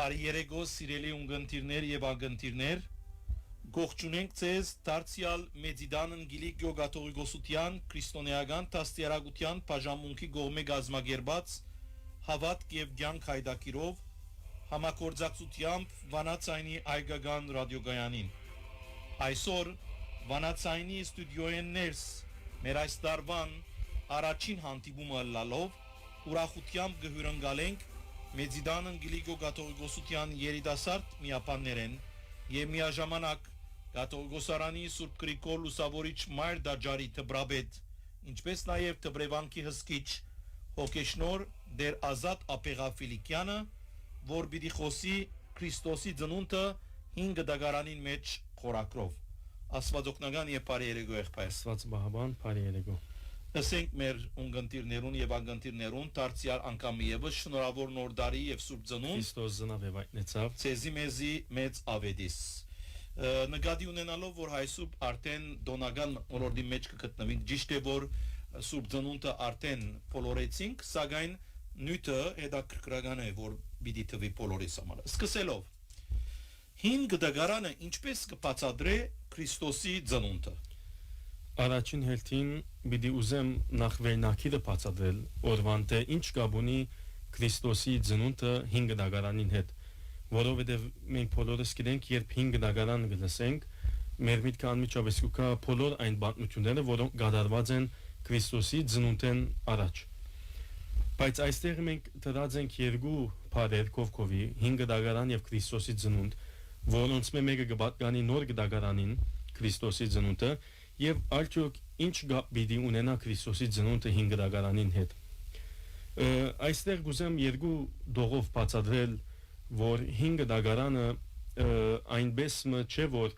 Բարի երեկո սիրելի ունգընտիրներ եւ ագընտիրներ Գողջունենք ձեզ դարձյալ Մեծիդանն Գիլիգիո Գաթողիկոսության քրիստոնեական տաստիարակության բաժանմունքի գողմե գազմագերբած հավատք եւ կյանք հայդակիրով համագործակցությամբ Վանացայինի այգական ռադիոգայանին Այսօր Վանացայինի ստուդիոյեն ներս մեր այս տարվան առաջին հանդիպումը լալով ուրախությամբ կհյուրընկալենք Մեծիդանն Գիլիգիո Գաթողիկոսության երիտասարդ միապաններեն եւ միաժամանակ Գաթողիկոսարանի Սուրբ Գրիգոր Լուսավորիչ Մայր Դաջարի Թբրաբեդ ինչպես նաեւ Թբրևանքի հսկիչ հոգեշնոր Դեր Ազատ Ապեղաֆիլիկյանը որ պիտի խոսի Քրիստոսի ծնունդը 5 դագարանին մեջ խորակրով Աստվածօգնական եւ բարի երեկո եղբայր Աստված բահաբան բարի երեկո Ասենք մեր ունգընտիրներուն եւ ագընտիրներուն դարձյալ անգամ եւս շնորհավոր նոր տարի եւ Սուրբ ծնունդ Քրիստոս ծնավ եւ այդնեցավ ցեզի մեզի մեծ ավետիս նկատի ունենալով որ հայսուբ արդեն դոնական օրորդի մեջ կգտնվենք ճիշտ է որ Սուրբ ծնունդը արդեն փոլորեցինք սակայն նյութը հետաքրքրական է որ պիտի թվի փոլորես համար սկսելով 5 դագարանը ինչպես կբացատրե Քրիստոսի ծնունդը Առաջին հերթին պիտի ուզեմ նախ վերնակիրը բացատրել օրվան թե ինչ կապ ունի Քրիստոսի ծնունդը 5 դագարանին հետ որովհետև մենք բոլորս գիտենք երբ 5 դագարան գլսենք մեր միտքը անմիջապես կգա բոլոր այն բանությունները որոնք կատարված են Քրիստոսի ծնունդեն առաջ բայց այստեղ մենք դրած ենք երկու բառեր կողքովի 5 դագարան եւ Քրիստոսի ծնունդ որոնց մեկը կպատկանի նոր դագարանին Քրիստոսի ծնունդը Եվ արդյոք ինչ գապ պիտի ունենա Քրիստոսի ծնունդը 5 դագարանին հետ Այստեղ գուզեմ երկու դողով բացատրել որ 5 դագարանը այնպես չէ որ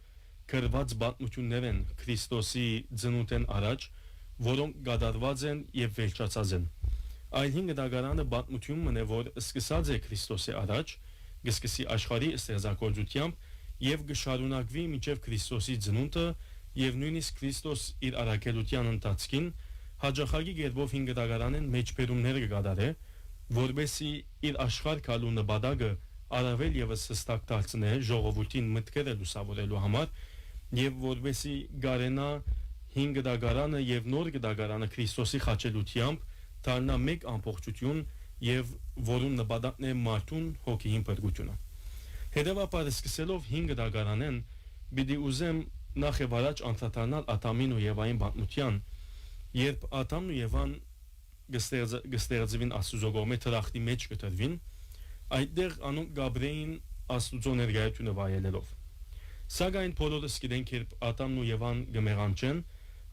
կրված բանություններ են Քրիստոսի ծնունդեն առաջ որոնք կատարված են եւ վերջացած են Այլ 5 դագարանը բանությունն է որ սկսած է Քրիստոսի առաջ կսկսի աշխարհի ստեղծագործությամբ եւ կշարունակվի մինչեւ Քրիստոսի ծնունդը Եվ նույնիսկ Քրիստոս իր առաքելության ընթացքին հաջախագի գերբով 5 դագարանեն մեջբերումներ կկատարե, որբեսի իր աշխարհ գալու նպատակը առավել եւս հստակ դարձնե ժողովրդին մտքերը լուսավորելու համար եւ որբեսի գարենա 5 դագարանը եւ նոր դագարանը Քրիստոսի խաչելությամբ դառնա մեկ ամբողջություն եւ որուն նպատակն է մարդուն հոգին փրկությունը։ Հետևաբար սկսելով 5 դագարանեն պիտի ուզեմ Նախ եւ առաջ անդրադառնալ Ադամին ու Եվային բանության, երբ Ադամն ու Եվան գստեղծվին Աստուծո կողմէ թրախտի մեջ կտրվին, այդտեղ անոնք գաբրեին Աստուծո ներկայությունը վայելելով։ Սակայն բոլորս գիտենք, երբ Ադամն ու Եվան գմեղանչեն,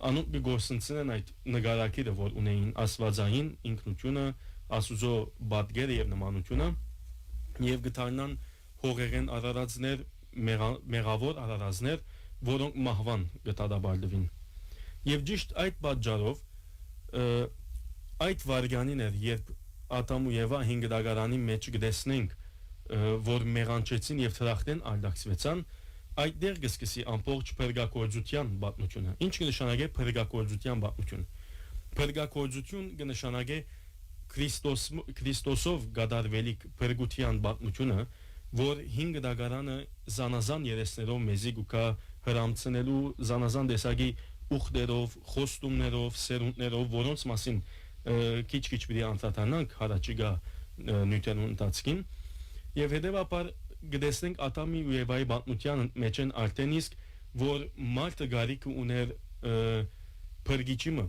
անոնք կգործընծեն այդ նկարակիրը, որ ունեին աստվածային ինքնությունը, Աստուծո բادگերը եւ նմանությունը, եւ գտարնան հողերեն արարածներ, մեղավոր արարածներ որոնք մահվան գտադաբարդվին եւ ճիշտ այդ պատճառով այդ վարյանին էր երբ Ադամ ու Եվա 5 դագարանի մեջ գտեսնենք որ մեղանչեցին եւ թրախտեն ալդակցվեցան այդտեղ կսկսի ամբողջ փրկագործության բացությունը ինչ կնշանակե փրկագործության բացություն փրկագործություն կնշանակե Քրիստոսով գդարվելիք փրկության բացությունը որ 5 դագարանը զանազան երեսներով մեզի գուկա հրամցնելու զանազան տեսակի ուխտերով, խոստումներով, սերունդներով, որոնց մասին քիչ-քիչ պիտի անդրադառնանք հարաճիգա նյութերուն ընթացքին եւ հետեւաբար գտեսնենք Ադամի ու Եվայի բանության մեջ են արդեն իսկ որ մարդը գարիք ուներ փրկիչը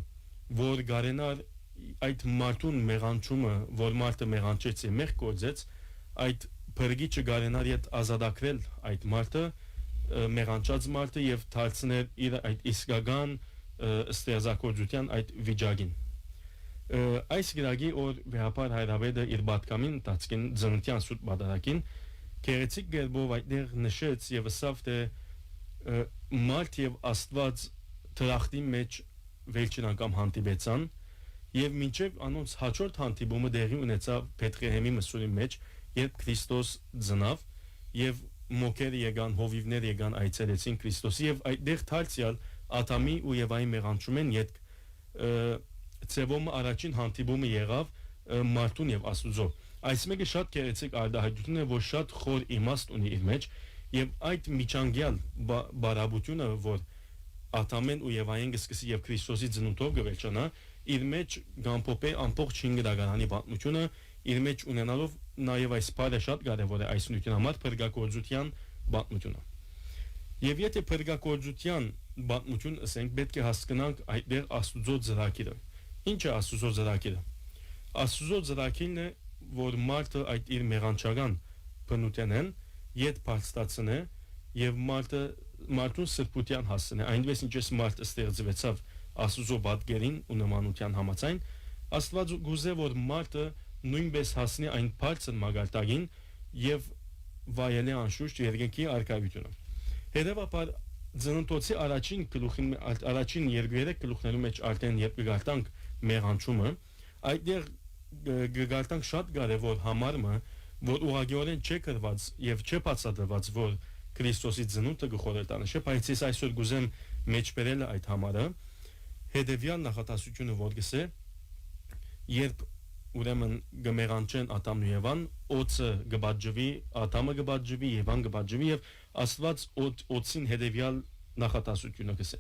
որ գարենար այդ մարդուն մեղանչումը որ մարդը մեղանչեց եւ մեղ կոծեց այդ Փրկիչը գարենար իդ ազատագրել այդ մարդը մեղանչած մարդը եւ դարձնել իր այդ իսկական ստեղծագործության այդ վիճակին այս գրագի օր վեհապար հայրավեդը իր բատկամին տածքին ծննդյան սուրբ բادرակին գերեցիկ գերբով այդտեղ նշեց եւ ասավ թե մարդ եւ Աստված թրախտի մեջ վերջին անգամ հանդիպեցան եւ մինչեւ անոնց հաջորդ հանդիպումը դեղի ունեցավ Բեթլեհեմի մսուրի մեջ երբ Քրիստոս ծնավ եւ մոկեր եկան հովիվներ եկան այցելեցին Քրիստոսի եւ այդտեղ դարձյալ Ադամի ու Եվայի մեղանչումեն յետ ծևոմ առաջին հանդիպումը եղավ մարդուն եւ Աստուծո Այս մեկը շատ գեղեցիկ արտահայտություն է, որ շատ խոր իմաստ ունի իր մեջ եւ այդ միջանկյալ բարաբությունը, որ Ատամեն ու Եվային գսկսի եւ Քրիստոսի ծնունդով գվերջանա, իր մեջ գամփոփե ամբողջ 5 դագարանի պատմությունը, իր մեջ ունենալով նաեւ այս բանը շատ կարեւոր է այս նույնության համար փրկագործության պատմությունը։ Եվ եթե փրկագործության պատմություն ասենք, պետք է հասկանանք այդտեղ Աստուծո ծրագիրը։ Ինչ է Աստուծո ծրագիրը։ Աստուծո ծրագիրն է, որ մարդը այդ իր մեղանչական բնութենեն իդ բարձրացնե եւ մարդուն սրբության հասցնե, այնպես ինչպես մարդը ստեղծվեցավ Աստուծո պատկերին ու նմանության համաձայն, Աստված գուզե որ մարդը նույնպես հասնի այն բարձր մագարտակին եւ վայելի անշուշտ երկնքի արքայությունը։ Հետևաբար ծննդոցի առաջին երկու-երեք գլուխներու մեջ արդեն երբ գարտանք մեղանչումը, այդտեղ գարտանք շատ կարևոր համարը, որ ուղղակիորեն չէ գրված եւ չէ բացատրված, որ Քրիստոսի ծնունդը գխորտանը չէ, բայց ես այսօր գուզեմ մեջբերել այդ համարը, հետեւյալ նախատասությունը որ գսե, երբ ուրեմն գմեղանչեն Ադամն ու Եվան, օծը գբաջվի, Ադամը գբաջվի, Եվան գբաջվի եւ Աստված օծին հետեւյալ նախատասությունը գսե։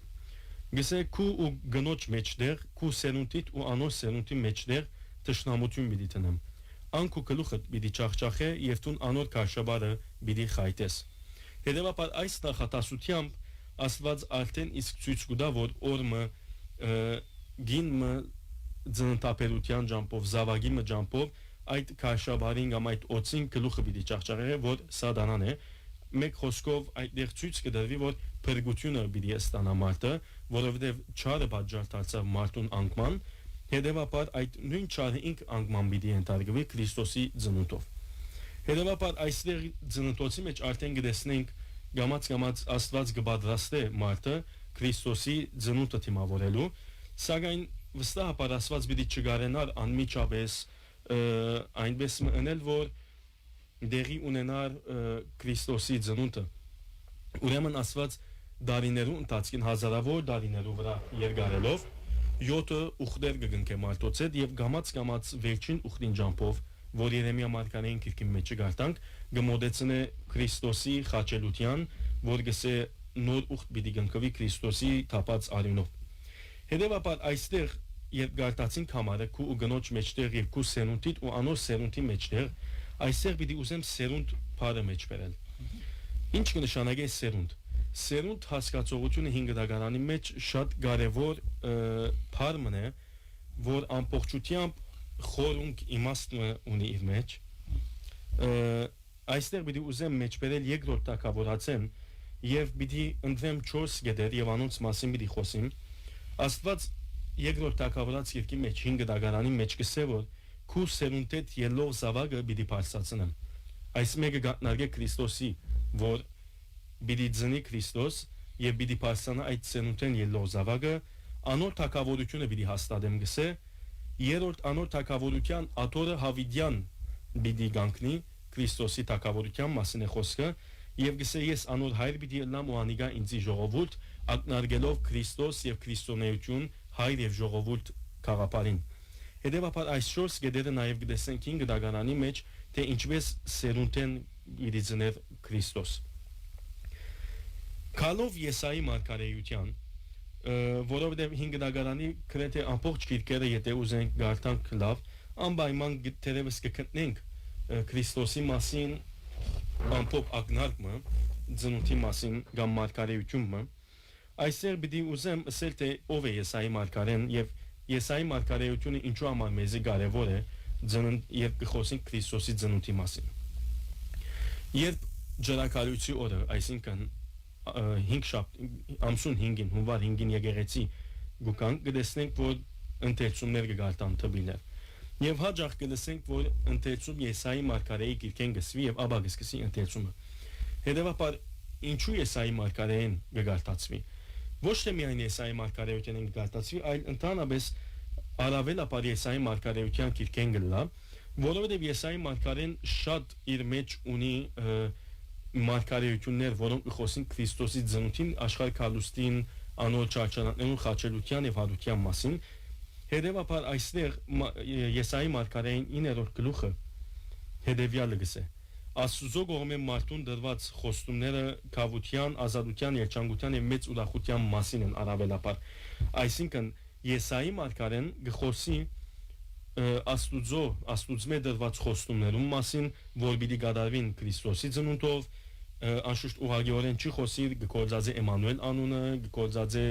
Գսե քու ու գնոջ մեջտեղ, քու սերունդիդ ու անոր սերունդի մեջտեղ տշնամություն պիտի տնեմ։ Անքու գլուխդ պիտի ճախճախե եւ տուն անոր քաշաբարը պիտի խայտես։ Հետևաբար այս նախատասությամբ Աստված արդեն իսկ ցույց կտա, որ օրը գինը ծննդապերության ջամփով, զավագի ջամփով այդ քաշաբարին կամ այդ օծին գլուխը պիտի ճախճախե, որ սատանան է։ Մեկ խոսքով այդտեղ ցույց կդրվի, որ փրկությունը պիտի ստանա մարդը, որովհետև չարը պատճառ դարձավ մարդուն անկման, հետևաբար այդ նույն չարը ինք անկման պիտի ենթարկվի Քրիստոսի ծնունդով։ Հետևաբար այստեղ ծննդոցի մեջ արդեն գտեսնենք գամած Աստված կպատրաստե մարդը Քրիստոսի ծնունդը դիմավորելու, սակայն վստահաբար Աստված պիտի չգարենար անմիջապես այնպես մնել, որ դեղի ունենար Քրիստոսի ծնունդը։ Ուրեմն Աստված դարիներու ընթացքին հազարավոր դարիներու վրա երկարելով 7 ուխտեր կգնկե մարդոց հետ եւ գամած վերջին ուխտին ջամփով, որ Երեմիա մարգարեին քիրքի մեջ գարտանք, գմոդեցնե Քրիստոսի խաչելության, որ գսե նոր ուխտ պիտի գնկվի Քրիստոսի թափած արյունով։ Հետևաբար այստեղ երբ գարտացին կամարը քու ու գնոջ մեջտեղ եւ քու սերունդիդ ու անոր սերունդի մեջտեղ, այստեղ պիտի ուզեմ սերունդ բառը մեջ բերել։ Ինչ կնշանակի սերունդ։ Սերունդ հասկացողությունը 5 դագարանի մեջ շատ կարևոր բառ է, որ ամբողջությամբ խորունկ իմաստ ունի իր մեջ։ Այստեղ պիտի ուզեմ մեջ բերել երկրորդ տակավորացեմ եւ պիտի ընդվեմ 4 գետեր եւ անոնց մասին պիտի խոսիմ։ Աստված երկրորդ տակավորած երկի մեջ 5 դագարանի մեջ կսե որ քու սերունդեդ ելող զավակը պիտի բարձրացնեմ։ Այս մեկը գտնարգե Քրիստոսի, որ պիտի ծնի Քրիստոս եւ պիտի բարձրանա այդ սերունդեն ելող զավակը, անոր տակավորությունը պիտի հաստատեմ գսե, երրորդ անոր տակավորության աթորը Հավիդյան պիտի գանքնի Քրիստոսի տակավորության մասին է խոսքը, եւ գսե ես անոր հայր պիտի ելնամ ու անիգա ինձի ժողովուրդ, ակնարկելով Քրիստոս եւ քրիստոնեություն հայր եւ ժողովուրդ կաղապարին։ Հետևաբար այս 4 գետերը նաեւ գտեսենք 5 դագարանի մեջ, թե ինչպես սերունդեն պիտի ծներ Քրիստոս։ Քալով Եսայի մարգարեության, որովհետև 5 դագարանի գրեթե ամբողջ գիրքերը եթե ուզենք գարտանք լավ, անպայման դերևս կգտնենք Քրիստոսի մասին ամբողջ ակնարկը, ծնունդի մասին կամ մարգարեությունը։ Այսօր պիտի ուզեմ ասել թե ով է Եսայի մարգարեն եւ Եսայի մարգարեությունը ինչու համար մեզի կարեւոր է ծնունդ երբ կխոսենք Քրիստոսի ծնունդի մասին։ Երբ ջրակալույցի օրը, այսինքն 5 շաբթ ամսուն 5-ին հունվար 5-ին եկեղեցի գուքան կտեսնենք որ ընթերցումներ կգարտան թվիներ եւ հաջող կտեսնենք որ ընթերցում Եսայի մարգարեի գիրքեն գսվի եւ ապա կսկսի ընթերցումը։ Հետևաբար ինչու Եսայի մարգարեին կգարտացվի։ Ոչ թե միայն Եսայի մարգարեության կգարտացվի, այլ ընդհանրապես առավելապես Եսայի մարգարեության գիրքեն գլա, որովհետեւ Եսայի մարգարեն շատ իր մեջ ունի մարգարեություններ, որոնք խոսին Քրիստոսի ծնունդին, աշխարհքալուստին, անոր ճանաչանալու խաչելության եւ հարության մասին։ Հետևաբար այստեղ Եսայի մարգարեին 9-րդ գլուխը հետևյալը գսե Աստուծո կողմէ մարդուն դրված խոստումները կավության, ազատության, երջանկության եւ մեծ ուրախության մասին են առավելապար այսինքն Եսայի մարգարեն գխոսի Աստուծմե դրված խոստումներում մասին որ պիտի կատարվին Քրիստոսի ծնունդով անշուշտ ուղղակիորեն չի խոսի գործածե Էմանուել անունը գործածե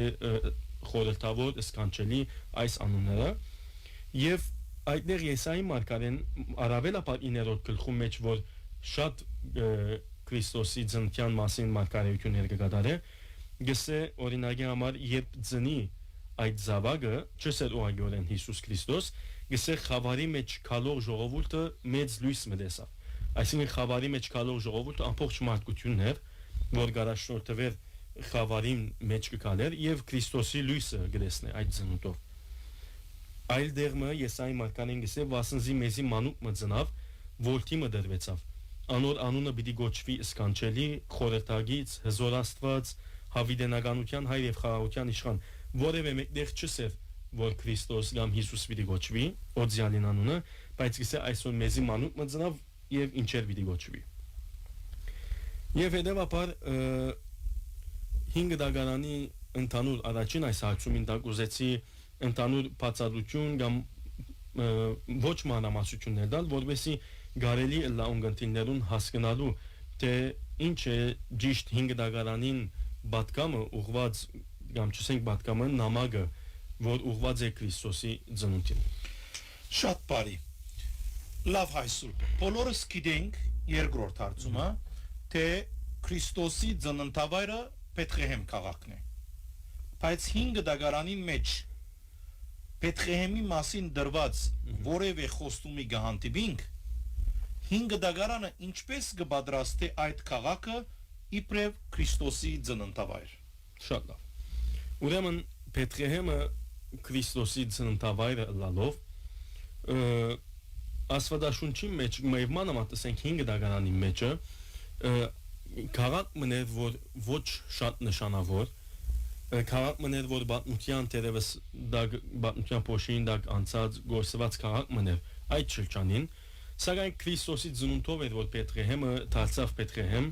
խորհրդավոր սքանչելի այս անունները եւ այդտեղ Եսայի մարգարեն առավելապար 9-րդ գլխում մեջ որ շատ Քրիստոսի ծննդյան մասին մարգարեություններ կկատարե գսե օրինակի համար երբ ծնի այդ զավակը չսեր ուղղակիորեն Հիսուս Քրիստոս գսե խավարի մեջ քալող ժողովուրդը մեծ լույս մտեսավ այսինքն խավարի մեջ քալող ժողովուրդը ամբողջ մարդկությունն էր որ գարաշնորհտվեր խավարի մեջ կգալեր եւ Քրիստոսի լույսը գտեսնե այդ ծնունդով այլ դերմը Եսայի մարգարեն գսե վասնզի մեզի մանուկ մծնավ որդի մը դրվեցավ անոր անունը պիտի գոչվի սքանչելի խորհրդագից հզոր Աստված հավիտենականության հայր եւ խաղաղության իշխան որևէ մեկտեղ չսեր որ Քրիստոս կամ Հիսուս պիտի գոչվի օձյալին անունը բայց գսե այսօր մեզի մանուկ մծնավ եւ ինչեր պիտի գոչվի եւ հետեւաբար 5 դագարանի ընդհանուր առաջին այս հարցումին տակ ուզեցի ընդհանուր բացառություն կամ ոչ մանրամասնություններ տալ որովհետեւ գարելի լա ունգընտիներուն հասկանալու թե ինչ է ճիշտ 5 դագարանին բատկամը ուղված կամ չսենք բատկամը նամակը որ ուղված է Քրիստոսի ծնունդին Շատ բարի Լավ հայսուր բոլորս գիտենք երկրորդ հարցումը թե Քրիստոսի ծննդավայրը Բեթղեհեմ քաղաքն է բայց 5 դագարանին մեջ Բեթղեհեմի մասին դրված որևէ խոստումի գահանտիբինք 5 դագարանը ինչպես կպատրաստի այդ քաղաքը իբրև Քրիստոսի ծննդավայր Շատ լավ Ուրեմն Բեթղեհեմը Քրիստոսի ծննդավայրը լալով Աստվածաշունչի մեջ մայվմանամատսենք 5 դագարանի մեջը քաղաք մներ որ ոչ շատ նշանավոր քաղաք մներ որ բատնության տերևս բատնության փոշին դակ անցած գործված քաղաք մներ այդ շրջանին Սակայն Քրիստոսի ծնունդով էր որ Բեթղեհեմը դարձավ Բեթղեհեմ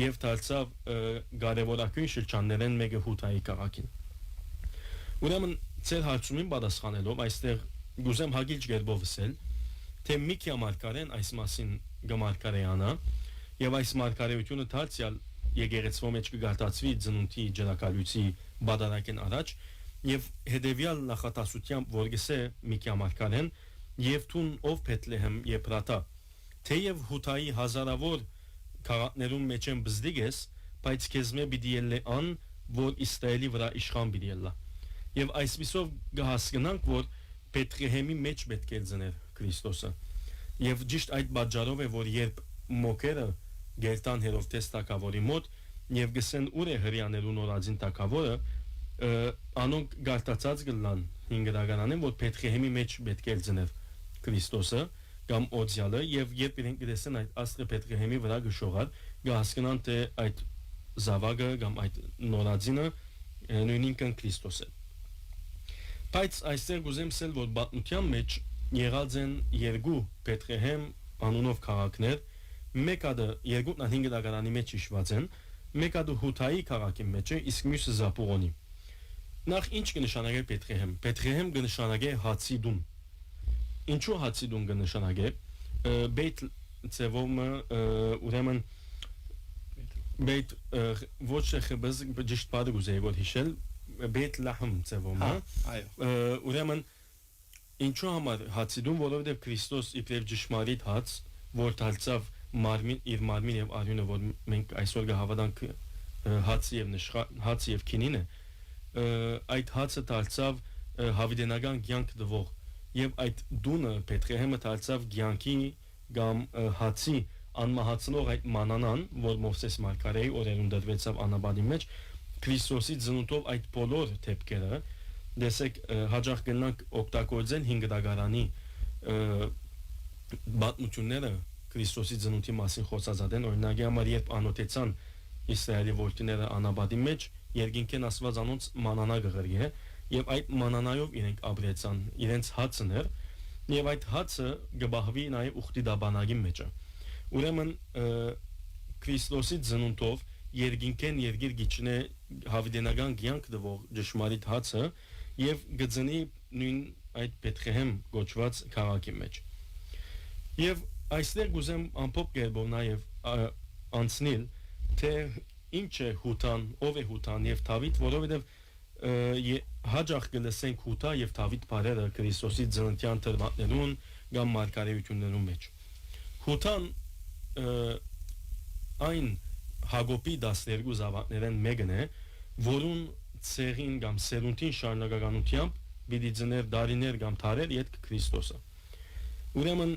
եւ դարձավ կարևորագույն շրջաններեն մեկը Հութայի քաղաքին Ուրեմն ծեր հարցումին պատասխանելով այստեղ գուզեմ հագիլ ջերբով ասել թե Միքիա մարգարեն այս մասին գմարգարեանա եւ այս մարգարեությունը դարձյալ եկեղեցվո մեջ կգարտացվի ծնունդի ջրակալույցի բادرակեն առաջ եւ հետեւյալ նախատասությամբ որ գսե Միքիա մարգարեն Եվ թուն ով Բեթլեհեմ Եփրատա թեև Հութայի հազարավոր քաղաքներում մեջ են բզդիգ ես բայց քեզմե պիտի ելնե ան որ Իսրայելի վրա իշխան պիտի ելնա եւ այսպիսով կհասկանանք որ Բեթլեհեմի մեջ պետք է ծներ Քրիստոսը եւ ճիշտ այդ բաժարով է որ երբ մոկերը գերտան Հերովտես տակավորի մոտ եւ գսեն ուր է հрьяաներու նորածին տակավորը անոնք գարտացած գլան 5 դագարանեն որ Բեթլեհեմի մեջ պետք է ծներ Քրիստոսը կամ օձյալը եւ երբ իրենք գտեսեն այդ աստղը Բեթլեհեմի վրա գշողար կհասկանան թե այդ զավակը կամ այդ նորածինը նույնինքն Քրիստոս է բայց այստեղ ուզեմ ասել որ բատնության մեջ եղած են երկու Բեթլեհեմ անունով քաղաքներ մեկը երկուսն 5 դագարանի մեջ հիշված են մեկը Հութայի քաղաքի մեջ է իսկ մյուսը Զապուղոնի նախ ինչ կնշանակե Բեթլեհեմ Բեթլեհեմ կնշանակե հացի դուն Ինչու հացի դուն կնշանակե Բեյթ ծևոմը ուրեմն Բեյթ ոչ թե խբզ ճիշտ բառը գուզեի որ հիշել Բեյթ լահմ ծևոմը ուրեմն ինչու համար հացի դուն որովհետև Քրիստոս իբրև ճշմարիտ հաց որ դարձավ մարմին իր մարմին եւ արյունը որ մենք այսօր կհավատանք հաց եւ քինին է այդ հացը դարձավ հավիտենական կյանք տվող Եվ այդ դունը Բեթլեհեմը դարձավ կյանքի կամ հացի անմահացնող այդ մանանան, որ Մովսես մարգարեի օրերուն դրվեցավ անաբադի մեջ, Քրիստոսի ծնունդով այդ բոլոր թեփքերը, դեսեք հաջող կնանք օգտագործեն 5 դագարանի բացմությունները Քրիստոսի ծնունդի մասին խոսածադեն, օրինակի համար երբ անոթեցան Իսրայելի որդիները անաբադի մեջ, երկինքեն ասված անոնց մանանա գղրի է, Եվ այդ մանանայով իրենք ապրեցան, իրենց հացն էր, եւ այդ հացը գբահվի նաեւ ուխտի դաբանագի մեջը ուրեմն Քրիստոսի ծնունդով երկինքեն երկիր գիչնե հավիդենական կյանք դվող ճշմարիտ հացը եւ գծնի նույն այդ Բեթլեհեմ գոչված քաղաքի մեջ եւ այստեղ գուզեմ ամփոփ կերպով նաեւ անցնել թե ինչ է հութան ով է հութան եւ Դավիթ որովհետեւ հաջող կլսենք հութա եւ Դավիթ բարերը Քրիստոսի ծննդյան թրվատներուն կամ մարգարեություններուն մեջ հութան այն Հակոբի 12 զավակներեն մեկն է, որուն ցեղին կամ սերունդին շարունակականությամբ պիտի ծներ դարիներ կամ թարեր յետ Քրիստոսը։ Ուրեմն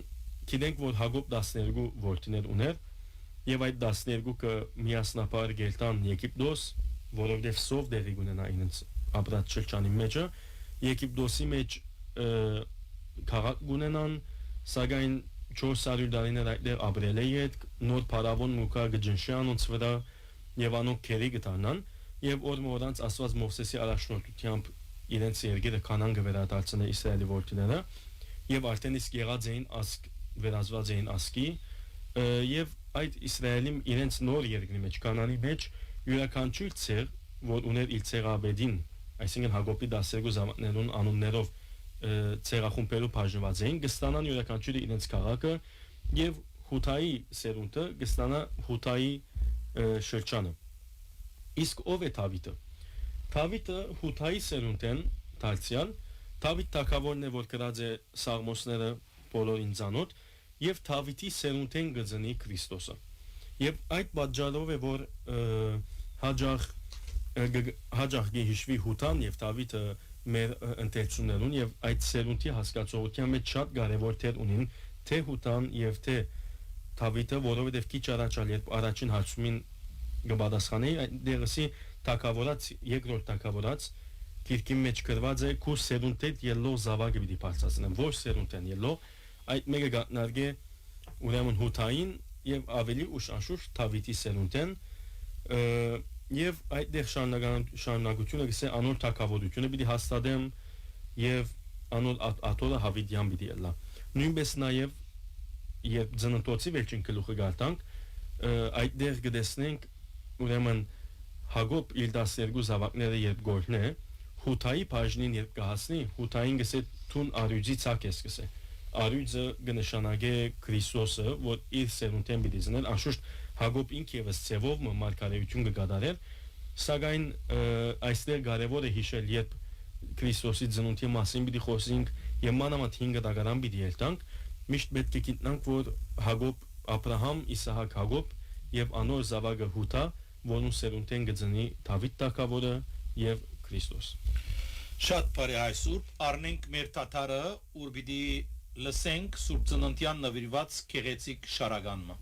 գիտենք, որ Հակոբ 12 որդիներ ուներ, եւ այդ 12-ը միասնապար գելտան Եգիպտոս, որովհետեւ սով դերի ունենա ինձ ապրած շրջանի մեջը, Եգիպտոսի մեջ քաղաք ունենան, սակայն 400 տարիներ այդտեղ ապրել է յետ նոր փարավոն մուկա գջնշյան ոնց վրա եւ անոնք քերի գտանան եւ օր մորանց Աստված Մովսեսի առաջնորդությամբ իրենց երկիրը Կանան գվերադարձնե Իսրայելի որդիները եւ արդեն իսկ եղած էին ասկ վերածված էին ասկի եւ այդ Իսրայելին իրենց նոր երկրի մեջ Կանանի մեջ յուրաքանչյուր ցեղ որ ուներ իր ցեղաբեդին այսինքն Հակոբի 12 զավակներուն անուններով ցեղախումբերով բաժնված էին գստանան յուրաքանչյուրը իրենց քաղաքը եւ հութայի սերունդը գստանա հութայի շրջանը իսկ ով է Դավիթը Դավիթը հութայի սերունդեն դարձյալ Դավիթ թագավորն է որ գրած է Սաղմոսները բոլորին ցանոթ եւ Դավիթի սերունդեն գծնի Քրիստոսը եւ այդ պատճառով է որ հաջող գեհիշվի հութան եւ Դավիթը մեր ընտելություններուն եւ այդ սերունդի հասկացողության մեջ շատ կարեւոր թեր ունին թե հութան եւ թե Դավիթը որովհետեւ քիչ առաջալ երբ առաջին հարցումին գբադասխանի այդ դերսի թակավորած երկրորդ թակավորած գիրքի մեջ գրված է քու սերունդետ ելլող զավակը պիտի բարձրացնեմ ոչ սերունդեն ելլող այդ մեկը գտնարգե ուրեմն հութային եւ ավելի ուշ անշուշտ Դավիթի սերունդեն եւ այդտեղ շարունակությունը գսե անոր թակավորությունը պիտի հաստատեմ եւ անոր աթորը հավիդյան պիտի ելա նույնպես նաեւ երբ ծննդոցի վերջին գլուխը գարտանք այդտեղ գտեսնենք ուրեմն Հակոբ իր 12 զավակները երբ գործն է հութայի բաժնին երբ կհասնի հութային գսե թուն արյուծի ցակես գսե արյուծը կնշանակե Քրիստոսը որ իր սերունդեն պիտի զներ անշուշտ Հակոբ ինքևս ցևով մարգարեություն կգադարեր սակայն այստեղ կարևոր է հիշել երբ Քրիստոսի ծնունդի մասին պիտի խոսենք եւ մանավանդ 5 դարան պիտի ելտանք միշտ պետք է գիտնանք որ Հակոբ Աբրահամ Իսահակ Հակոբ եւ անոր զավակը Հութա որոնց սերունդեն գծնի Դավիթ թագավորը եւ Քրիստոս շատ բարի այսուրբ առնենք մեր թաթարը ուր պիտի լսենք Սուրբ Ծննդյան նվիրված քեղեցիկ շարագանմը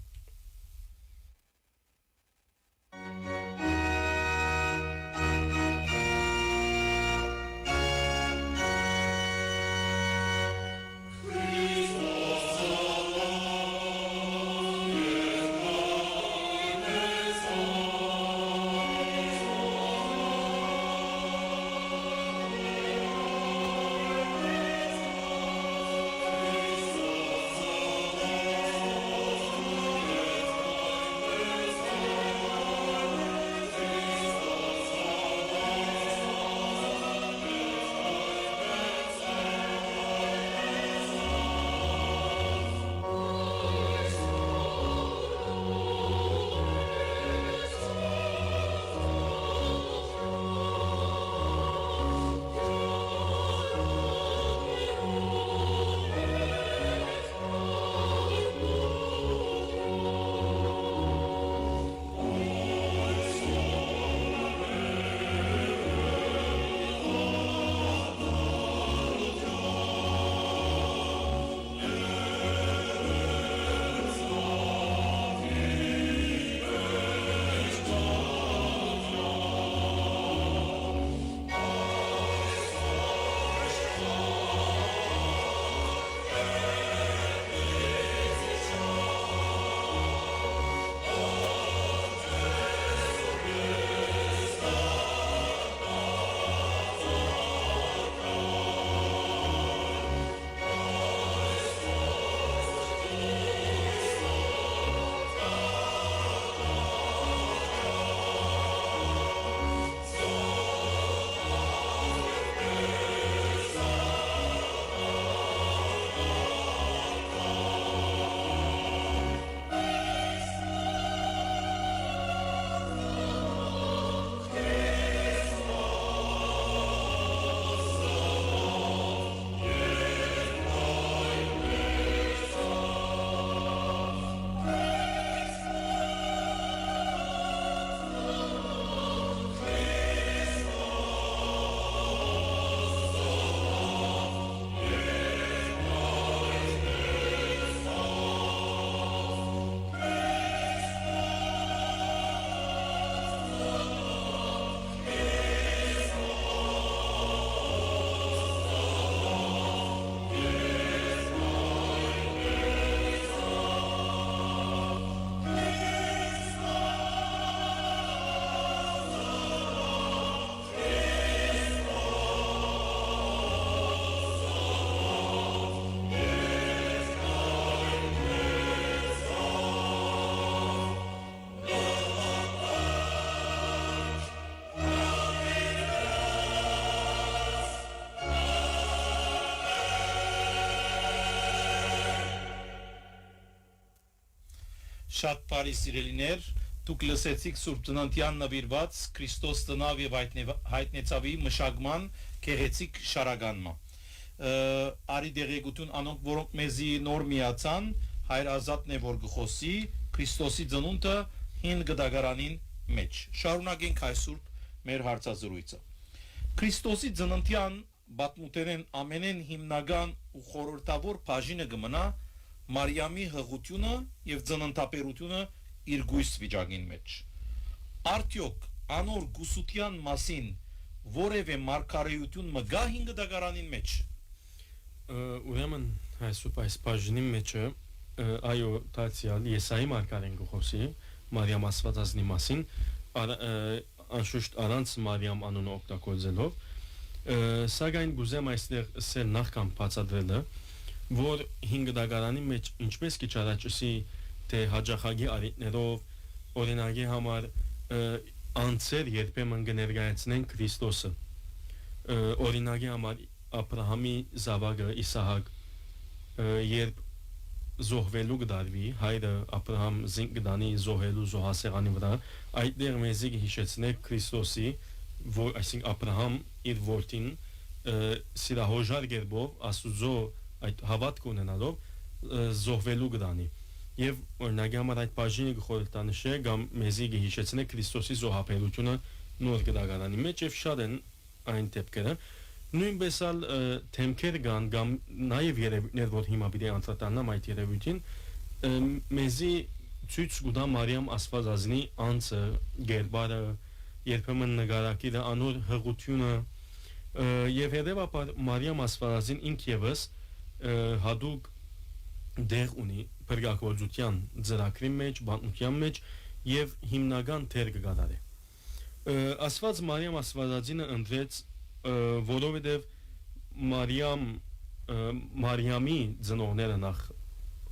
Շատ բարի սիրելիներ, դուք լսեցիք Սուրբ Ծննդյան նվիրված Քրիստոս ծնավ եւ հայտնեցավի մշակման գեղեցիկ շարականմա։ Արի դերեկություն անոնք, որոնք մեզի նոր միացան, հայր ազատն է որ գխոսի Քրիստոսի ծնունդը հին գդագարանին մեջ։ Շարունակենք այսօր մեր հարցազրույցը։ Քրիստոսի ծննդյան բացմունքներն ամենեն հիմնական ու խորհրդավոր բաժինը կմնա Մարիամի հղությունը եւ ծննդապերությունը իր գույս վիճակին մեջ։ Արդյոք անոր գուսության մասին որևէ մարգարեություն մգա հին գդագարանին մեջ։ Ուրեմն այս բաժնի մեջը այո տացիալ Եսայի մարգարեն գխոսի Մարիամ Աստվածածնի մասին անշուշտ առանց Մարիամ անունը օգտագործելով սակայն գուզեմ այստեղ սել նախքան բացատրելը որ հին գդագարանի մեջ ինչպես քիչ առաջի թե հաջախագի արիտներով օրինակի համար անցեր երբեմն կներկայացնեն Քրիստոսը օրինակի համար Աբրահամի զավակը Իսահակ երբ զոհվելու կդարվի հայրը Աբրահամ զինք կդանի զոհելու զոհասեղանի վրա այդտեղ մեզի հիշեցնե Քրիստոսի որ այսինքն Աբրահամ իր որդին սիրահոժար գերբով Աստուծո այդ հավատք ունենալով զոհվելու կդանի եւ օրինակի համար այդ բաժինը գխորհրդանշե կամ մեզի հիշեցնե Քրիստոսի զոհապերությունը նոր գդագարանի մեջ եւ շատ են այն դեպքերը նույնպես ալ թեմքեր կան կամ նաեւ երևույթներ որ հիմա պիտի անդրադառնամ այդ երևույթին մեզի ցույց կտա Մարիամ Աստվածածնի անձը գերբարը երբեմն նկարակիրը անոր հղությունը եւ հետեւաբար Մարիամ Աստվածածին ինքևս հadouk դեր ունի բրգակոծության ծրագրի մեջ բանության մեջ եւ հիմնական դեր կգադարի Աստված Մարիամ Աստվածածինը ընտրեց որովհետև Մարիամի ծնողները նախ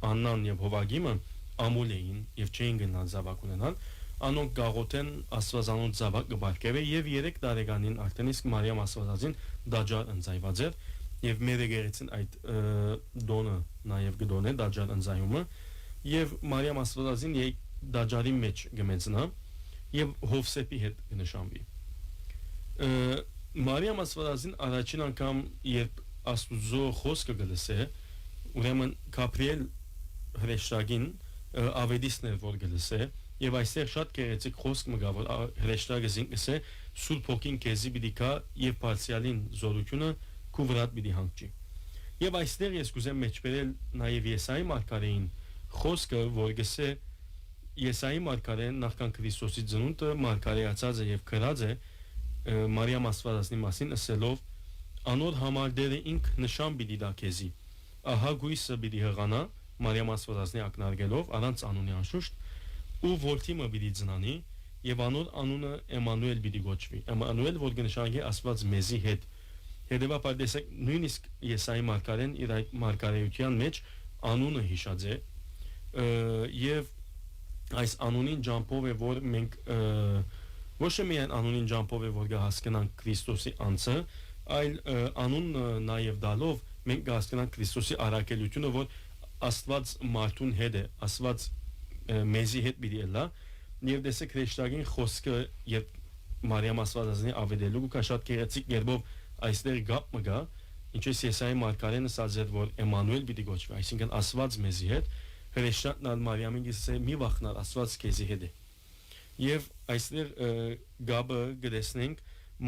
Աննան եւ Հովագիմը ամուլ էին եւ չէին գնալ զավակ ունենալ անոնք գաղութեն Աստվածանոց զավակ կբարգեւե եւ 3 տարեկանին արդեն իսկ Մարիամ Աստվածածին դաջար ընձայված էր եւ մեր եկեղեցին այդ դոնը նաեւ գդոն է դաջար ընձայումը եւ Մարիամ Աստվածածին դաջարի մեջ գմեցնա եւ Հովսեփի հետ կնշանվի Մարիամ Աստվածածին առաջին անգամ երբ Աստուծո խոսքը գլսե ուրեմն Գաբրիել հրեշտակին ավետիցն էր որ գլսե եւ այստեղ շատ գեղեցիկ խոսք մգա որ հրեշտակը զինքսե Սուրբ Հոգին քեզի պիտի գա եւ բարձյալին զորությունը քու վրատ պիտի հանգչի եւ այստեղ ես կուզեմ մեջբերել նաեւ Եսայի մարգարեին խոսքը որ գսե Եսայի մարգարեն նախքան Քրիստոսի ծնունդը մարգարեացած է եւ գրած է Մարիամ Աստվածածնի մասին ասելով անոր համար դերը ինք նշան պիտի դա քեզի ահա գույսը պիտի հղանա Մարիամ Աստվածածնի ակնարկելով առանց անունի անշուշտ ու որդիմը պիտի ծնանի եւ անոր անունը Էմանուել պիտի գոչվի Էմանուել որ կնշանակի Աստված մեզի հետ հետեւաբար տեսեք նույնիսկ Եսայի մարգարեն իր այդ մարգարեության մեջ անունը հիշած է եւ այս անունին ջամփով է որ մենք ոչ միայն անունին ջամփով է որ կհասկանանք Քրիստոսի անձը այլ անունը նաեւ դալով մենք կհասկանանք Քրիստոսի առաքելությունը որ Աստված մարդուն հետ է Աստված մեզի հետ պիտի լա եւ դեսեք հրեշտակին խոսքը երբ Մարիամ Աստվածածնի ավետելու կա շատ գեղեցիկ երբով այստեղ գապ մգա ինչպես Եսայի մարգարենը ասաց որ Էմանուել պիտի գոչվի այսինքն Աստված մեզի հետ հրեշտակն ալ Մարիամին գսե մի վախնալ Աստված քեզի հետ է եւ այստեղ գաբը գտեսնենք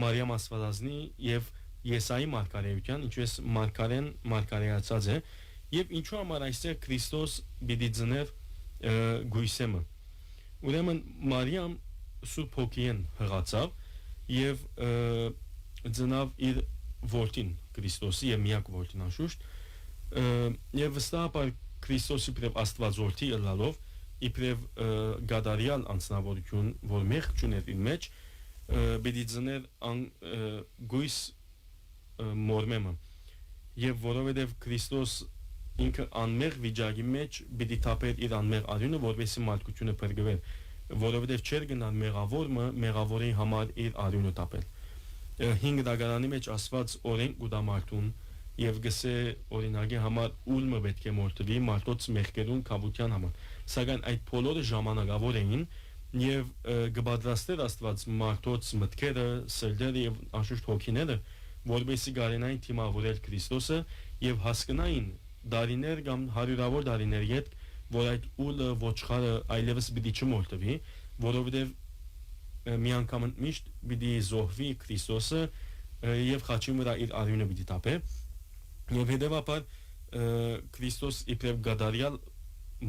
Մարիամ Աստվածածնի եւ Եսայի մարգարեության ինչպես մարգարեն մարգարեացած է եւ ինչու համար այստեղ Քրիստոս պիտի ծներ գույսեմը ուրեմն Մարիամ Սուրբ Հոգին հղացավ եւ ծնավ իր որդին Քրիստոսի եւ միակ որդին անշուշտ եւ վստահաբար Քրիստոսի պրև Աստվածորդի ըլլալով իբրև գադարիալ անձնավորություն որ մեղ չուներ իր մեջ պիտի ծներ գույս մորմեմը եւ որովհետեւ Քրիստոս ինքը անմեղ վիճակի մեջ պիտի թափեր իր անմեղ արյունը որովհետեւ մարդկությունը փրկվեր որովհետեւ չեր գնալ մեղավորի համար իր արյունը թափել 5 դագարանի մեջ ասված օրենք ու դա մարդուն եւ գսե օրինակի համար ուրմը պետք է մորտվի մարդոց մեղքերուն կապության համար սակայն այդ բոլորը ժամանակավոր էին եւ գբադրաստեր Աստված մարդոց մտքերը սրտերը եւ անշուշտ հոգիները որովհետեւ գարենային թիմավորել Քրիստոսը եւ հասկանային դարիներ կամ հարյուրավոր դարիներ յետ որ այդ ուլը ոչխարը այլևս պիտի չմորտվի որովհետեւ մի անգամ միշտ պիտի զոհվի Քրիստոսը եւ խաչի վրա իր արյունը պիտի տապե եւ հետեւաբար Քրիստոս իբրև գադարյալ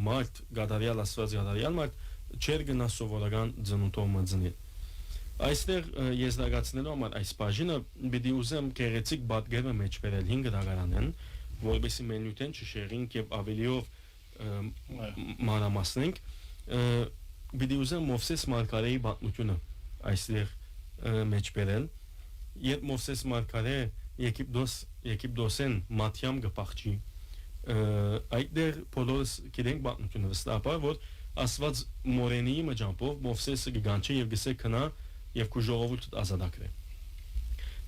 մարդ գադարյալ Աստված գադարյալ մարդ չեր գնա սովորական ծնունդով մնձնել այստեղ եզրակացնելու համար այս բաժինը պիտի ուզեմ գեղեցիկ բادگերը մեջ բերել 5 դագարանեն որովհետեւ մենյութեն չշեղինք եւ ավելիով մանրամասնենք պիտի ուզեմ Մովսես Մարգարեի պատմությունը այստեղ մեջ բերել երբ Մովսես Մարգարե Եգիպտոսեն Մատյամ գփախչի այդտեղ բոլորս գիտենք պատմությունը վստահաբար որ Աստված մորենի մջամփով Մովսեսը գանչի եւ գսե քնա եւ քու ժողովուրդը ազատագրե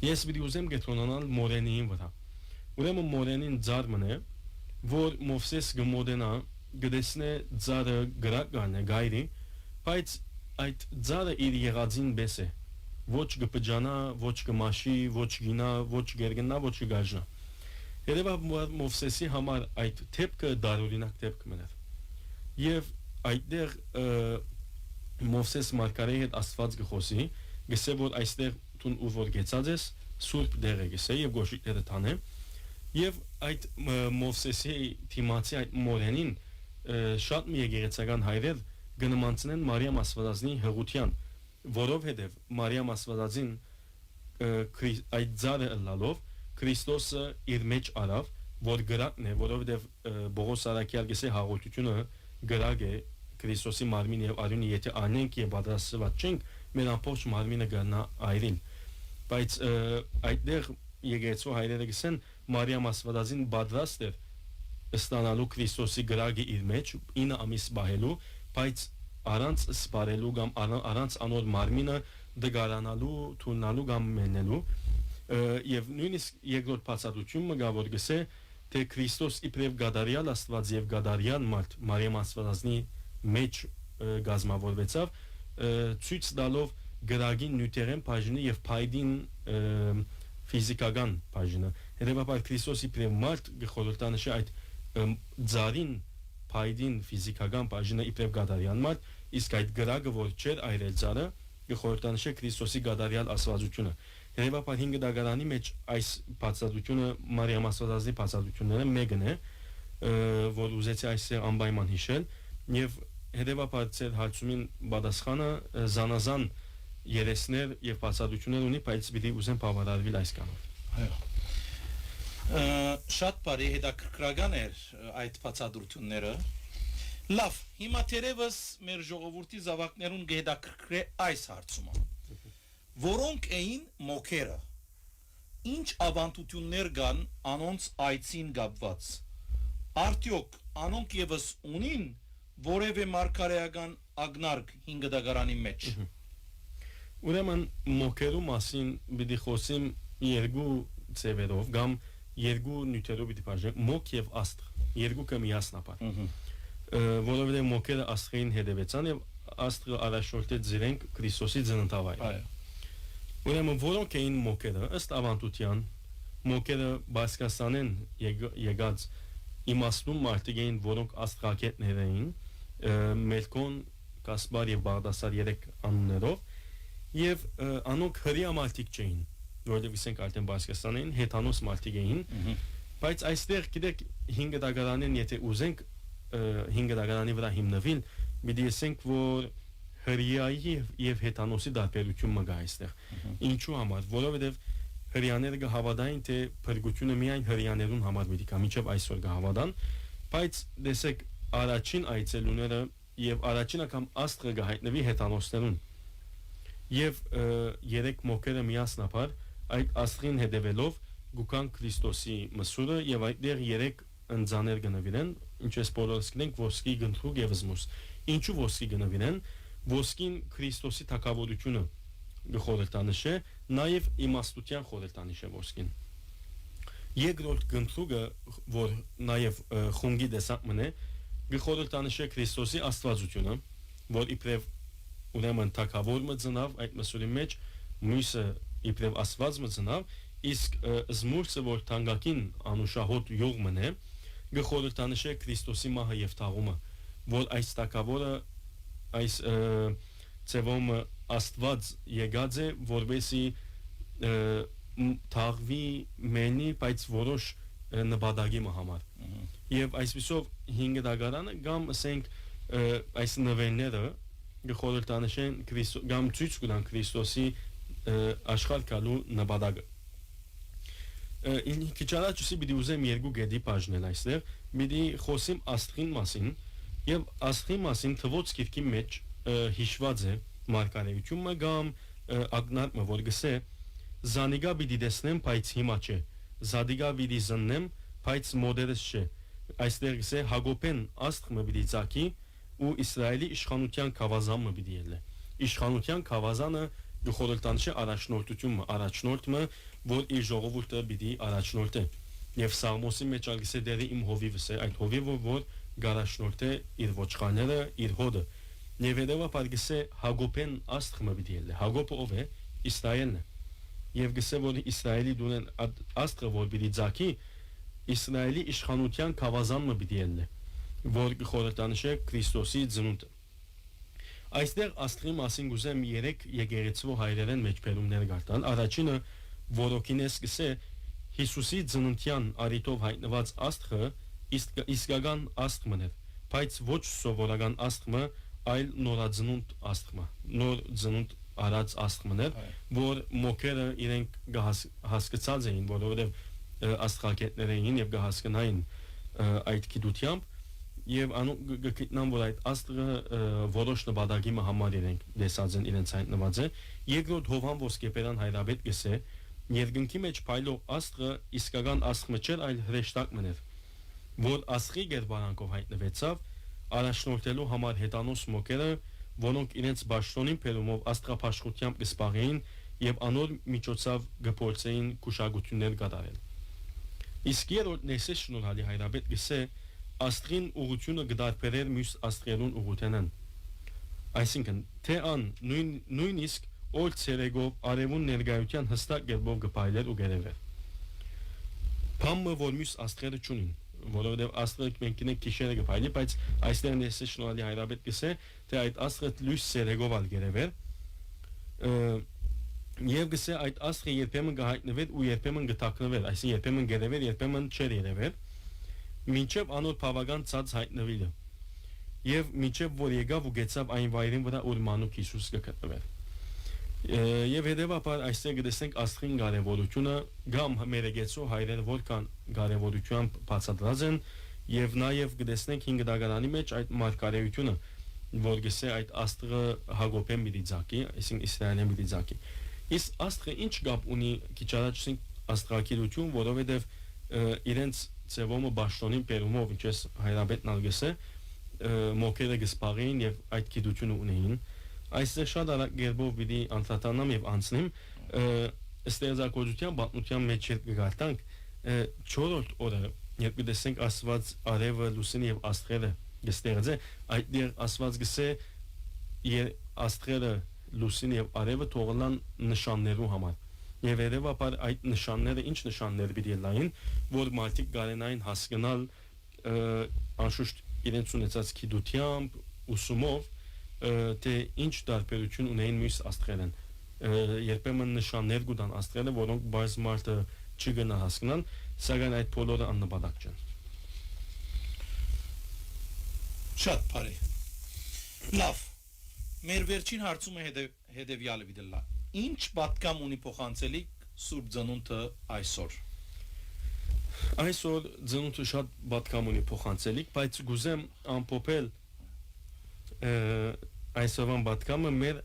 ես պիտի ուզեմ գետրոնանալ մորենիին վրա ուրեմն մորենին ձարմն է որ Մովսես գմոդենա գտեսնե ձարը գրականն է գայրի բայց այդ ձարը իր եղածին բես է ոչ գպջանա ոչ գմաշի ոչ գինա ոչ գերգնա ոչ գաժնա երևա Մովսեսի համար այդ թեփքը դարօրինակ թեփք մներ եւ այդտեղ Մովսես Մարգարեի հետ Աստված գխոսի գսե որ այստեղ տուն ու որ գեցած ես սուրբ դեր է գսե եւ գոշիկները տանե եւ այդ Մովսեսի թիմացի այդ մորենին շատ մի եկեղեցական հայրեր գնմանցնեն Մարիամ Աստվածածնի հղության որովհետեւ Մարիամ Աստվածածին այդ ձարը լալով Քրիստոսը իր մեջ արավ որ գրակն է որովհետեւ Բողոս Արաքյալ գսե հաղորդությունը գրակ է Քրիստոսի մարմինը եւ արյունը եթե անենք եւ պատրաստված չենք մեր ամբողջ մարմինը գնա այրին բայց այդտեղ եկեղեցու հայրերը գսեն Մարիամ Աստվածածին պատրաստ էր ստանալու Քրիստոսի գրակը իր մեջ 9 ամիս բահելու բայց առանց սպարելու կամ առանց անոր մարմինը դգարանալու թուննալու կամ մենելու եւ նույնիսկ երկրորդ բացատրությունը գա որ գսե թե Քրիստոս իբրև գադարյալ Աստված եւ գադարյալ մարդ Մարիամ Աստվածածնի մեջ գազմավորվեցավ ցույց տալով գրագին նյութերեն բաժինը եւ փայդին ֆիզիկական բաժինը հետեւաբար Քրիստոսի իբրև մարդ գխորհրդանշի այդ ձարին փայդին ֆիզիկական բաժինը իբրև գադարյալ մարդ իսկ այդ գրագը որ չէր այրել ձարը գխորհրդանշի Քրիստոսի գադարյալ աստվածությունը հետեւաբար 5 դագարանի մեջ այս բացատրությունը Մարիամ Աստվածածնի բացատրությունները մեկն է որ ուզեցի այսօր անպայման հիշել եւ հետեւաբար ծեր հարցումին պատասխանը զանազան երեսներ եւ բացատրություններ ունի բայց պիտի ուզեմ բավարարվել այս կանով այո շատ բարի հետաքրքրական էր այդ բացատրությունները լավ հիմա թերևս մեր ժողովրդի զավակներուն գեհդակրկրե այս հարցումը որոնք էին մոքերը ինչ ավանդություններ կան անոնց այցին կապված արդյոք անոնք եւս ունին որևէ մարգարեական ագնարկ 5 դագարանի մեջ ուրեմն մոքերու մասին պիտի խոսեմ երկու ծևերով կամ երկու նյութերով պիտի բաժանենք մոք եւ աստղ երկուքը միասնապար որովհետեւ մոքերը աստղին հետևեցան եւ աստղը առաջորդեց զրենք Քրիստոսի ծննդավայրը այո ուրեմն որոնք էին մոքերը ըստ ավանդության մոքերը Բասկասանեն եկած իմաստուն մարդիկ էին որոնք աստղակետներ էին Մելքոն Կասպար եւ Բաղդասար 3 անուններով եւ անոնք հրյա մարդիկ չէին որովհետեւ իսենք արդեն Բասկասանեն հետանոց մարդիկ էին բայց այստեղ գիտեք 5 դագարանեն եթե ուզենք 5 դագարանի վրա հիմնվել պիտի ասենք որ հրյայի եւ հետանոսի դարբերությունը կա այստեղ ինչու համար որովհետեւ հրյաները կհավատային թե փրկությունը միայն հրյաներուն համար պիտի կա մինչեւ այսօր կհավատան բայց դեսեք առաջին այցելուները եւ առաջին անգամ աստղը կհայտնվի հետանոսներուն եւ երեք մոքերը միասնապար այդ աստղին հետևելով գուքան Քրիստոսի մսուրը եւ այդտեղ երեք ընձաներ գնվիրեն ինչպես բոլորս գնենք ոսկի գնդրուկ եւ զմուս ինչու ոսկի գնվիրեն ոսկին Քրիստոսի թակավորությունը գխորհրդանշ է նաեւ իմաստության խորհրդանիշ է ոսկին Երկրորդ գնդուկը, որ նաև խունգի դեսակմն է, գխորհրդանշե Քրիստոսի աստվածությունը, որ իբրև ուրեմն թակավոր մծնավ այդ մսուրի մեջ, մյուսը իբրև աստված մծնավ, իսկ զմուրցը, որ թանկագին անուշահոտ յուղմն է, գխորհրդանշե Քրիստոսի մահը եւ թաղումը, որ այս թակավորը այս ծևոմ աստված եկած է, որովհետեւ թաղվի մենի, բայց որոշ նպատակի համար։ Եվ այսպիսով 5 դագարանը կամ ասենք այս նվերները գխորհրդանշեն կամ ցույց կտան Քրիստոսի աշխարհ գալու նպատակը։ Քիչ առաջ պիտի ուզեմ երկու գեդի բաժնել այստեղ, պիտի խոսեմ աստղին մասին, եւ աստղի մասին թվոց գիրքի մեջ հիշված է մարգարեությունը կամ ագնարը, որ գսե Զանիգա պիտի տեսնեմ, բայց հիմա չէ, Զադիգա պիտի զննեմ, բայց մոդերս չէ։ Այստեղ գսե Հակոբեն աստղը պիտի ցակի ու Իսրայելի իշխանության կավազանը պիտի ելնե։ Իշխանության կավազանը գխորհրդանշե առաջնորդը, որ իր ժողովուրդը պիտի առաջնորդե։ Եվ Սաղմոսի մեջ ալգսե դերի իմ հովիվս է, այդ հովիվը, որ գարաշնորհ է իր ոչխարները, իր հոդը։ Եվ հետևաբար գսե Հակոբեն աստղը պիտի ելնե։ Հակոբը ով է? Իսրայելն է։ Եվ գսե որ Իսրայելի դունեն աստղը, որ պիտի ցակի, Իսրայելի իշխանության կավազանը պիտի ելնե, որ գխորհրդանշե Քրիստոսի ծնունդը։ Այստեղ աստղի մասին գուզեմ 3 եկեղեցու հայրերեն մեջ բերումներ գարտան։ Առաջինը Որոքինես գսե Հիսուսի ծննդյան արիտով հայտնված աստղը իսկական աստղն է, բայց ոչ սովորական աստղը, այլ նորածնունդ աստղը, նոր ծնունդ արած աստղն է, որ մոքերը իրենք հասկացած էին, որովհետև աստղագետներ էին եւ կհասկանային այդ գիտությամբ եւ գտնան որ այդ աստղը որոշ նպատակի համար իրենք դեսած են իրենց հայտնված է։ Երկրորդ Հովհան Ոսկեպերան հայրաբեդ գսե երկնքի մեջ փայլող աստղը իսկական աստղը չէր, այլ հրեշտակն էր, որ աստղի գերբարանքով հայտնվեցավ առաջնորդելու համար հետանոց մոքերը, որոնք իրենց բաշխոնին փերումով աստղապաշխությամբ կսպաղեին եւ անոր միջոցով գփորձեին քուշագություններ կատարել։ Իսկ երրորդ Նեսե շնորհալի հայրաբեդ գսե աստղին ուղությունը գդարբերեր մյուս աստղերուն ուղութենեն։ Այսինքն թե ան նույնիսկ օր ցերեգով արևուն ներկայության հստակ գերբով գփայլեր ու գերեվեր։ Փամը որ մյուս աստղերը չունին, որովհետև աստղը մենք ինենք քիշերը գփայլի, բայց այստեղ Նեսե շնորհալի հայրաբեդ գսե թե այդ աստղը լույս ցերեգով ալ գերեվեր։ Եվ գսե այդ աստղը երբեմն կհայտնվեր ու երբեմն կթաքնվեր, այսինքն երբեմն գերեվեր, երբեմն չէր երևեր, մինչև անոր բավական ցած հայտնվելը։ Եվ մինչև որ եկավ ու գեցավ այն վայրին վրա, որ մանուկ Հիսուս կգտնվեր։ Եվ հետևաբար այստեղ կտեսնենք աստղին կարևորությունը, կամ մերեգեցու հայրերը որքան կարևորությամբ բացատրած են, եւ նաեւ կտեսնենք 5 դագարանի մեջ այդ մարգարեությունը, որ գսե այդ աստղը Հակոբեն պիտի ցակի, այսինքն Իսրայելեն պիտի ցակի։ Իսկ աստղը ինչ կապ ունի քիչ առաջ աստղագիտություն, որովհետեւ իրենց ծևոմը բաշխոնին բերումով, ինչպես հայրաբետն ալգսե, մոքերը գսպաղեին եւ այդ գիտությունը ունեին։ Այստեղ շատ արագ գերբով պիտի անդրադառնամ եւ անցնեմ ստեղծագործության պատմության մեջ կգարտանք 4-րդ օրը, երբ դեսենք Աստված արևը, լուսինը եւ աստղերը գստեղծե, այդտեղ Աստված գսե աստղերը, լուսինը եւ արևը թողնան նշաններու համար։ Եվ երևաբար այդ նշանները ինչ նշաններ պիտի լային, որ մարդիկ կարենային հասկանալ անշուշտ իրենց ունեցած գիտությամբ, ուսումով, թե ինչ տարբերություն ունեն մյուս աստղերեն։ Երբեմն նշաններ կտան աստղերը, որոնք բարձ մարդը չգնա հասկանան, սակայն այդ բոլորը աննպատակ չեն։ Շատ բարի։ Լավ։ Մեր վերջին հարցումը հետևյալը վիդելա։ Ինչ պատկամ ունի փոխանցելի Սուրբ Ծնունդը այսօր։ Այսօր ծնունդը շատ պատկամ ունի փոխանցելիք, բայց գուզեմ ամփոփել այսօրվան պատկամը մեր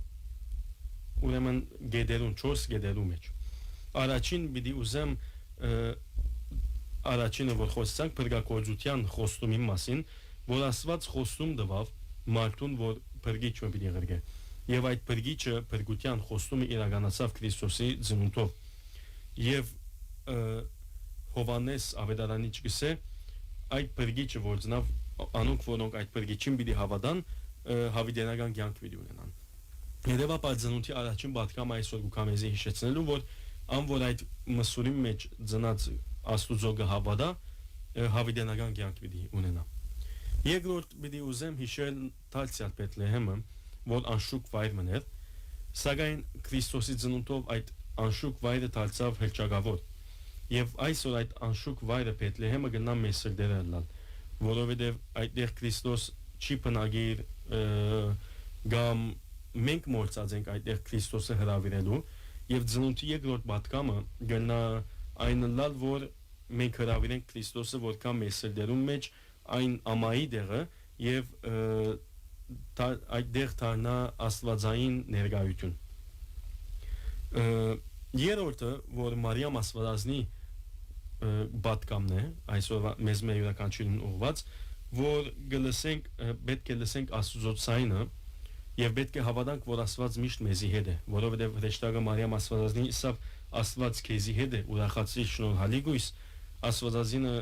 ուրեմն գեդերուն 4 գեդերու մեջ։ Առաջին պիտի ուզեմ առաջինը որ խոսանք փրկագործության խոստումի մասին, որ Աստված խոստում տվավ մարդուն, որ փրկիչը պիտի ղրգե։ Եվ այդ փրկիչը փրկության խոստումը իրականացավ Քրիստոսի ծնունդով։ Եվ Հովանես ավետարանիչ գսե այդ բրգիչը որ ծնավ անոնք որոնք այդ բրգիչին պիտի հավատան հավիտենական կյանք պիտի ունենան։ Հետևաբար ծնունդի առաջին պատկամը այսօր գուքամեզի հիշեցնելու որ ան որ այդ մսուրի մեջ ծնած Աստուծո գհավատա հավիտենական կյանք պիտի ունենա։ Երկրորդ պիտի ուզեմ հիշել Թալցիալ Բեթլեհեմը, որ անշուք վայր մներ, սակայն Քրիստոսի ծնունդով այդ անշուք վայրը դարձավ հրճագավոր։ Եվ այսօր այդ անշուք վայրը Բեթլեհեմը գնա մեսր դերը լալ, որովհետև այդտեղ Քրիստոս չի բնագիր գամ մենք մորցած ենք այդտեղ Քրիստոսը հրավիրելու եւ ծնունդի երկրորդ պատկամը գնա այն լալ որ մենք հրավիրենք Քրիստոսը որ կա մեսր դերում մեջ այն ամայի դերը եւ այդտեղ դառնա աստվածային ներկայություն։ Երրորդը որ Մարիամ Աստվածածնի պատկամն է այսօր մեզ մեր յուրաքանչյուրին ուղված որ գլսենք պետք է լսենք Աստծո ցայնը եւ պետք է հավատանք որ Աստված միշտ մեզի հետ է որովհետեւ հրեշտակը Մարիամ Աստվածածնի իսավ Աստված քեզի հետ է ուրախացի շնորհալի գույս Աստվածածինը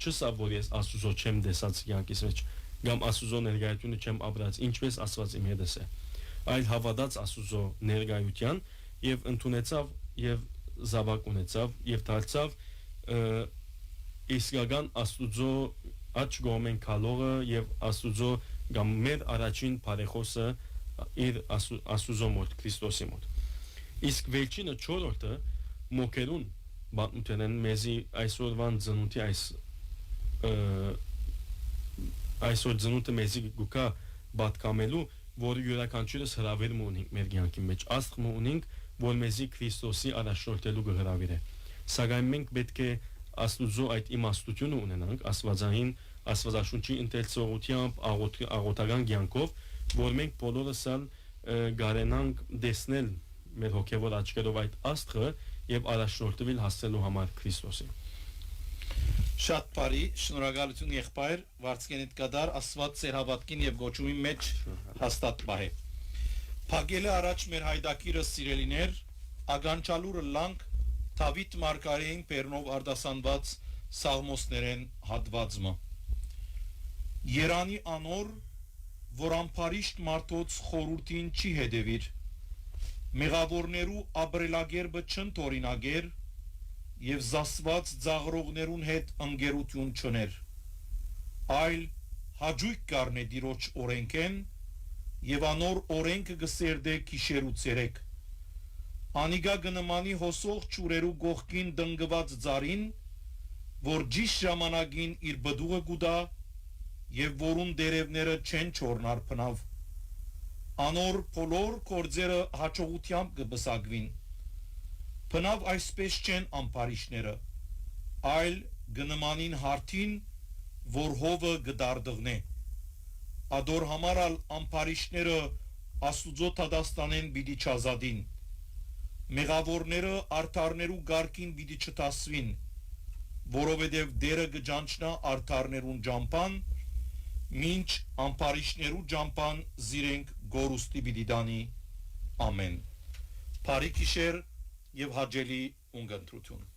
չսա որ ես Աստծո չեմ դեսած կյանքիս մեջ կամ Աստծո ներկայությունը չեմ ապրած ինչպես Աստված իմ հետս է այլ հավատաց Աստծո ներկայության եւ ընդունեցավ եւ զավակ ունեցավ եւ դարձավ իսկական Աստծո աչ գոմեն կալողը եւ Աստծո կամ մեր առաջին բարեխոսը իր Աստծո մոտ Քրիստոսի մոտ իսկ վերջինը չորրորդը մոկերուն բանտեն մեզի այսօրվան ծնունդի այսօր ծնունդը մեզի գուկա բատկամելու որ յուրաքանչյուրս հրավերում ունենք մեր կյանքի մեջ աստղ ունենք որ մեզի Քրիստոսի առաջնորդելու հրավիր է սակայն մենք պետք է Աստուծո այդ իմաստությունը ունենանք աստվածային աստվածաշունչի ընթերցողությամբ աղոթական կյանքով որ մենք բոլորս գարենանք տեսնել մեր հոգևոր աչքերով այդ աստղը եւ առաջնորդվել հասնելու համար Քրիստոսին Շատ բարի շնորհակալություն եղբայր վարձկենիդ կդար Աստված ծեր հավատքին եւ գոչումի մեջ հաստատ պահե Փագելը առաջ մեր հայդակիրը սիրելիներ ագանչալուրը լանք Դավիթ Մարգարեին Պերնով արդասանված Սաղմոսներեն հատվածը Երանի անոր որ ամփարիշտ մարդոց խորուրդին չի հետևիր մեղավորներու ապրելագերբը չընթորինագեր եւ զասված ծաղրողներուն հետ ընկերություն չներ այլ հաջույք կառնե դիրոջ օրենքեն եւ անոր օրենքը գսերդե քիշերու ցերեկ Անիգա գնմանի հոսող ճուրերու գողքին դնգված ծարին, որ ճիշտ ժամանակին իր բդուղը գուդա եւ որուն դերևները չեն չորնար փնավ։ Անոր բոլոր կորձերը հաջողությամբ կբսակվին։ Փնավ այսպես չեն ամփարիշները, այլ գնմանին հարթին, որ հովը գդարդղնե։ Ադոր համարալ ամփարիշները Աստուծո թադաստանեն բիդի չազադին։ Մեղավորները արդարներու գարկին պիտի չտասվին, որովհետև դերը գջանչնա արդարներուն ջամփան, մինչ ամփարիշներու ջամփան զիրենք գորուստի պիտի դանի, ամեն։ Բարի գիշեր եւ հաջելի ունգընտրություն։